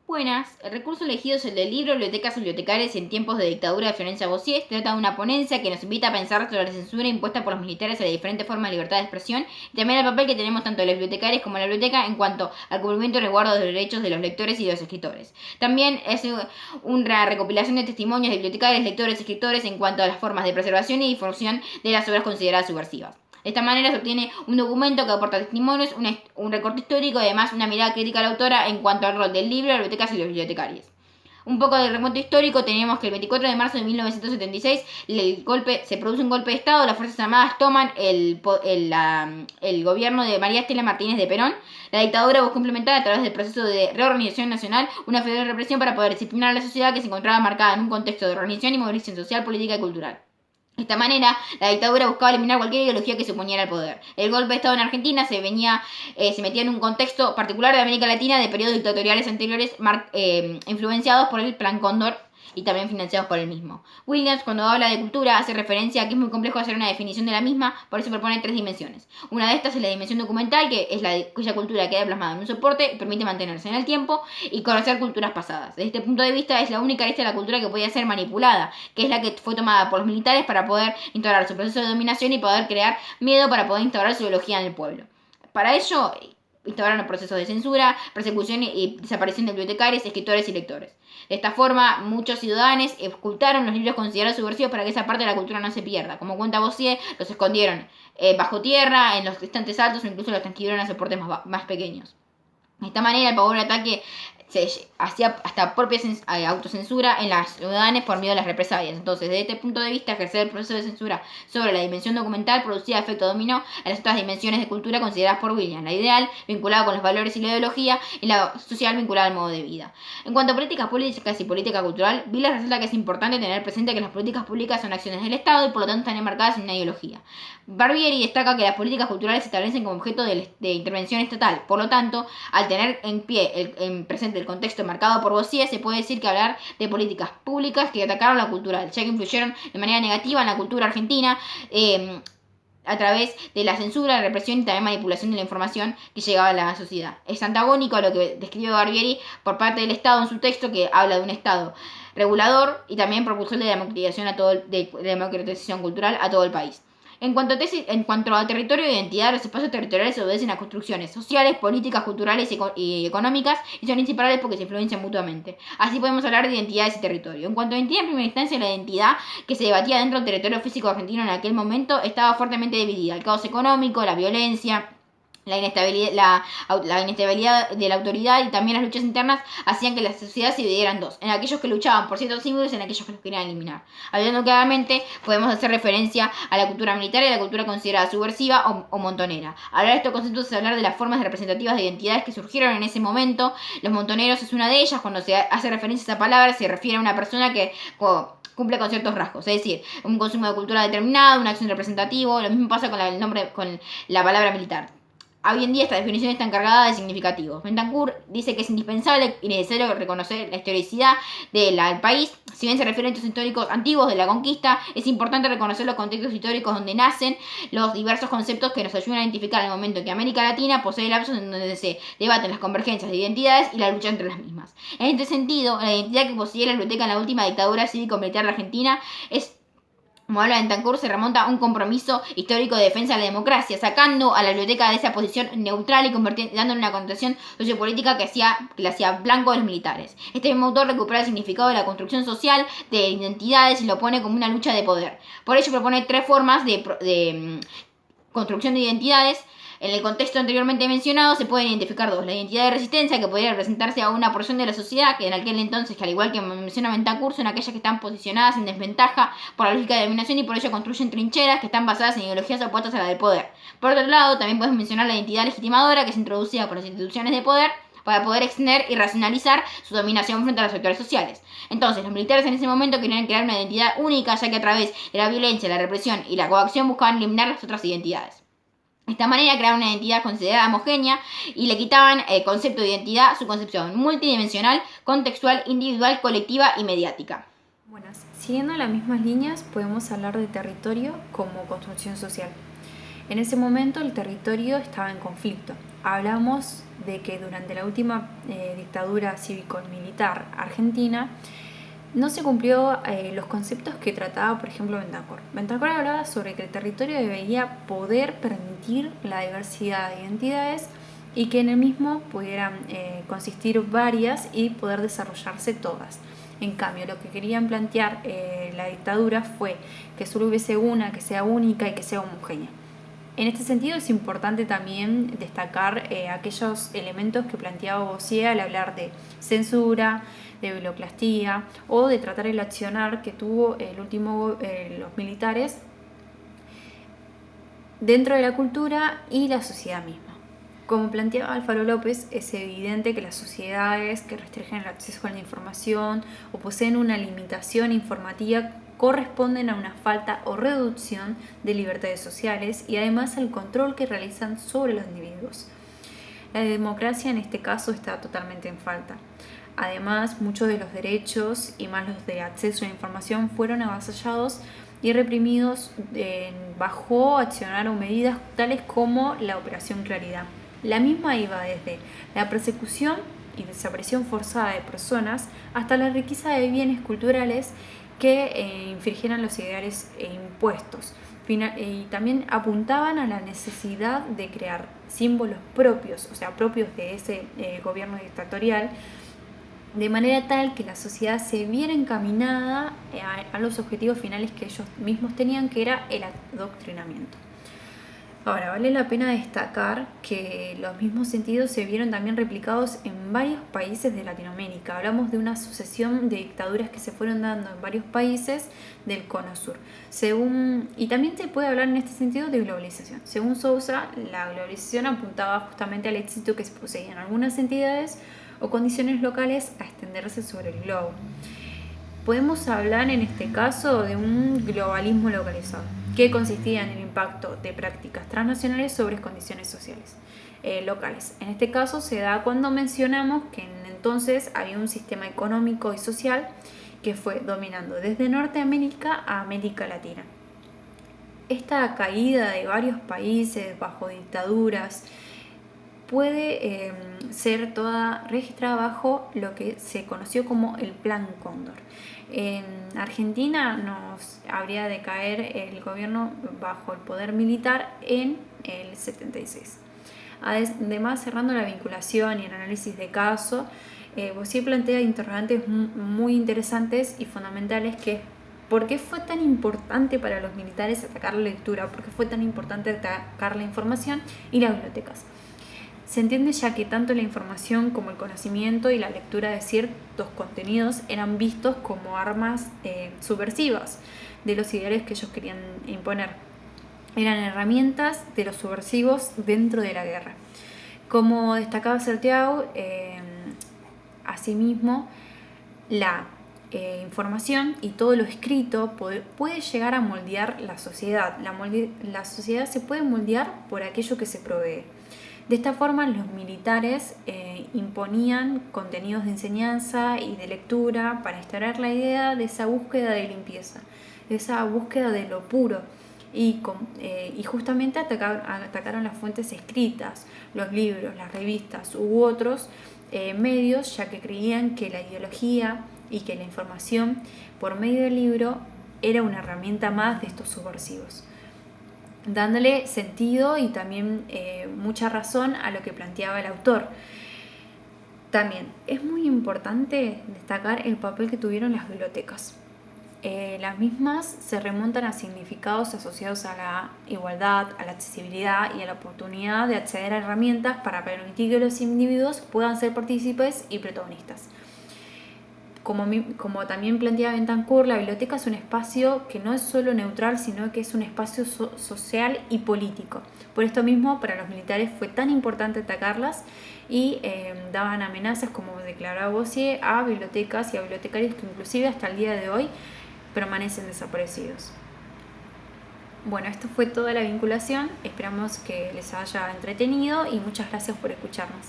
Buenas. El recurso elegido es el del libro Bibliotecas y bibliotecarios en tiempos de dictadura de Florencia Bossier. Trata de una ponencia que nos invita a pensar sobre la censura impuesta por los militares a las diferentes formas de libertad de expresión y también el papel que tenemos tanto los bibliotecarios como la biblioteca en cuanto al cumplimiento y resguardo de los derechos de los lectores y de los escritores. También es una recopilación de testimonios de bibliotecarios, lectores y escritores en cuanto a las formas de preservación y difusión de las obras consideradas subversivas. De esta manera se obtiene un documento que aporta testimonios, un recorte histórico y además una mirada crítica a la autora en cuanto al rol del libro, las bibliotecas y los bibliotecarios. Un poco de remonte histórico, tenemos que el 24 de marzo de 1976 se produce un golpe de Estado, las Fuerzas Armadas toman el gobierno de María Estela Martínez de Perón. La dictadura buscó implementar a través del proceso de reorganización nacional una feroz represión para poder disciplinar a la sociedad que se encontraba marcada en un contexto de organización y movilización social, política y cultural. De esta manera, la dictadura buscaba eliminar cualquier ideología que se oponiera al poder. El golpe de Estado en Argentina se metía en un contexto particular de América Latina de periodos dictatoriales anteriores influenciados por el Plan Cóndor y también financiados por el mismo. Williams, cuando habla de cultura, hace referencia a que es muy complejo hacer una definición de la misma, por eso propone 3 dimensiones. Una de estas es la dimensión documental, que es cuya cultura queda plasmada en un soporte y permite mantenerse en el tiempo y conocer culturas pasadas. Desde este punto de vista, es la única arista de la cultura que podía ser manipulada, que es la que fue tomada por los militares para poder instaurar su proceso de dominación y poder crear miedo para poder instaurar su ideología en el pueblo. Para ello, instauraron procesos de censura, persecución y desaparición de bibliotecarios, escritores y lectores. De esta forma, muchos ciudadanos ocultaron los libros considerados subversivos para que esa parte de la cultura no se pierda. Como cuenta Bossier, los escondieron bajo tierra, en los estantes altos o incluso los transcribieron a soportes más pequeños. De esta manera, el pavor ataque se hacía hasta propia autocensura en las ciudadanas por miedo a las represalias. Entonces, desde este punto de vista, ejercer el proceso de censura sobre la dimensión documental producía efecto dominó a las otras dimensiones de cultura consideradas por Williams: la ideal, vinculada con los valores y la ideología, y la social, vinculada al modo de vida. En cuanto a políticas políticas y política cultural, Villas resalta que es importante tener presente que las políticas públicas son acciones del Estado y por lo tanto están enmarcadas en una ideología. Barbieri destaca que las políticas culturales se establecen como objeto de intervención estatal. Por lo tanto, al tener en pie presente el contexto marcado por Bossier, se puede decir que hablar de políticas públicas que atacaron la cultural, ya que influyeron de manera negativa en la cultura argentina a través de la censura, la represión y también manipulación de la información que llegaba a la sociedad. Es antagónico a lo que describe Barbieri por parte del Estado en su texto, que habla de un Estado regulador y también propulsor de democratización cultural a todo el país. En cuanto a territorio e identidad, los espacios territoriales obedecen a construcciones sociales, políticas, culturales y económicas y son inseparables porque se influencian mutuamente. Así podemos hablar de identidades y territorio. En cuanto a identidad, en primera instancia, la identidad que se debatía dentro del territorio físico argentino en aquel momento estaba fuertemente dividida. El caos económico, la violencia, la inestabilidad de la autoridad y también las luchas internas hacían que la sociedad se dividiera en dos: en aquellos que luchaban por ciertos símbolos y en aquellos que los querían eliminar. Hablando claramente, podemos hacer referencia a la cultura militar y a la cultura considerada subversiva o montonera. Hablar de estos conceptos es hablar de las formas representativas de identidades que surgieron en ese momento. Los montoneros es una de ellas. Cuando se hace referencia a esa palabra, se refiere a una persona que cumple con ciertos rasgos, es decir, un consumo de cultura determinado, una acción representativa. Lo mismo pasa con la palabra militar. Hoy en día esta definición está encargada de significativos. Bentancur dice que es indispensable y necesario reconocer la historicidad del país. Si bien se refiere a hechos históricos antiguos de la conquista, es importante reconocer los contextos históricos donde nacen los diversos conceptos que nos ayudan a identificar el momento en que América Latina posee lapsos en donde se debaten las convergencias de identidades y la lucha entre las mismas. En este sentido, la identidad que poseía la biblioteca en la última dictadura cívico-militar de Argentina es, como habla Bentancur, se remonta a un compromiso histórico de defensa de la democracia, sacando a la biblioteca de esa posición neutral y dándole una connotación sociopolítica que le hacía blanco de los militares. Este mismo autor recupera el significado de la construcción social de identidades y lo pone como una lucha de poder. Por ello propone 3 formas de construcción de identidades. En el contexto anteriormente mencionado se pueden identificar 2: la identidad de resistencia, que podría representarse a una porción de la sociedad que en aquel entonces, que al igual que menciona Bentancur, son aquellas que están posicionadas en desventaja por la lógica de dominación y por ello construyen trincheras que están basadas en ideologías opuestas a la del poder. Por otro lado, también podemos mencionar la identidad legitimadora, que es introducida por las instituciones de poder para poder extender y racionalizar su dominación frente a los sectores sociales. Entonces, los militares en ese momento querían crear una identidad única, ya que a través de la violencia, la represión y la coacción buscaban eliminar las otras identidades. De esta manera crearon una identidad considerada homogénea y le quitaban el concepto de identidad su concepción multidimensional, contextual, individual, colectiva y mediática. Bueno, siguiendo las mismas líneas, podemos hablar de territorio como construcción social. En ese momento el territorio estaba en conflicto. Hablamos de que durante la última dictadura cívico-militar argentina no se cumplió los conceptos que trataba, por ejemplo, Bentancur. Bentancur hablaba sobre que el territorio debería poder permitir la diversidad de identidades y que en el mismo pudieran consistir varias y poder desarrollarse todas. En cambio, lo que querían plantear la dictadura fue que solo hubiese una, que sea única y que sea homogénea. En este sentido es importante también destacar aquellos elementos que planteaba Bossier al hablar de censura, de biblioclastía o de tratar el accionar que tuvo los militares dentro de la cultura y la sociedad misma. Como planteaba Alfaro López, es evidente que las sociedades que restringen el acceso a la información o poseen una limitación informativa corresponden a una falta o reducción de libertades sociales y además al control que realizan sobre los individuos. La democracia en este caso está totalmente en falta. Además, muchos de los derechos y más los de acceso a la información fueron avasallados y reprimidos bajo accionar o medidas tales como la Operación Claridad. La misma iba desde la persecución y desaparición forzada de personas hasta la riqueza de bienes culturales que infringieran los ideales impuestos. Y también apuntaban a la necesidad de crear símbolos propios, o sea, propios de ese gobierno dictatorial, de manera tal que la sociedad se viera encaminada a los objetivos finales que ellos mismos tenían, que era el adoctrinamiento. Ahora, vale la pena destacar que los mismos sentidos se vieron también replicados en varios países de Latinoamérica. Hablamos de una sucesión de dictaduras que se fueron dando en varios países del Cono Sur. Y también se puede hablar en este sentido de globalización. Según Sousa, la globalización apuntaba justamente al éxito que poseían algunas entidades o condiciones locales a extenderse sobre el globo. Podemos hablar en este caso de un globalismo localizado, que consistía en el impacto de prácticas transnacionales sobre condiciones sociales locales. En este caso se da cuando mencionamos que entonces había un sistema económico y social que fue dominando desde Norteamérica a América Latina. Esta caída de varios países bajo dictaduras puede ser toda registrada bajo lo que se conoció como el Plan Cóndor. En Argentina nos habría de caer el gobierno bajo el poder militar en el 76. Además, cerrando la vinculación y el análisis de caso, Bossier plantea interrogantes muy interesantes y fundamentales, que ¿por qué fue tan importante para los militares atacar la lectura? ¿Por qué fue tan importante atacar la información y las bibliotecas? Se entiende ya que tanto la información como el conocimiento y la lectura de ciertos contenidos eran vistos como armas subversivas de los ideales que ellos querían imponer. Eran herramientas de los subversivos dentro de la guerra. Como destacaba Sertiau, asimismo, la información y todo lo escrito puede llegar a moldear la sociedad. La sociedad se puede moldear por aquello que se provee. De esta forma, los militares imponían contenidos de enseñanza y de lectura para instaurar la idea de esa búsqueda de limpieza, de esa búsqueda de lo puro. Y justamente atacaron las fuentes escritas, los libros, las revistas u otros medios, ya que creían que la ideología y que la información por medio del libro era una herramienta más de estos subversivos, dándole sentido y también mucha razón a lo que planteaba el autor. También es muy importante destacar el papel que tuvieron las bibliotecas. Las mismas se remontan a significados asociados a la igualdad, a la accesibilidad y a la oportunidad de acceder a herramientas para permitir que los individuos puedan ser partícipes y protagonistas. Como también planteaba Bentancur, la biblioteca es un espacio que no es solo neutral, sino que es un espacio social y político. Por esto mismo, para los militares fue tan importante atacarlas y daban amenazas, como declaraba Bossier, a bibliotecas y a bibliotecarios que inclusive hasta el día de hoy permanecen desaparecidos. Bueno, esto fue toda la vinculación. Esperamos que les haya entretenido y muchas gracias por escucharnos.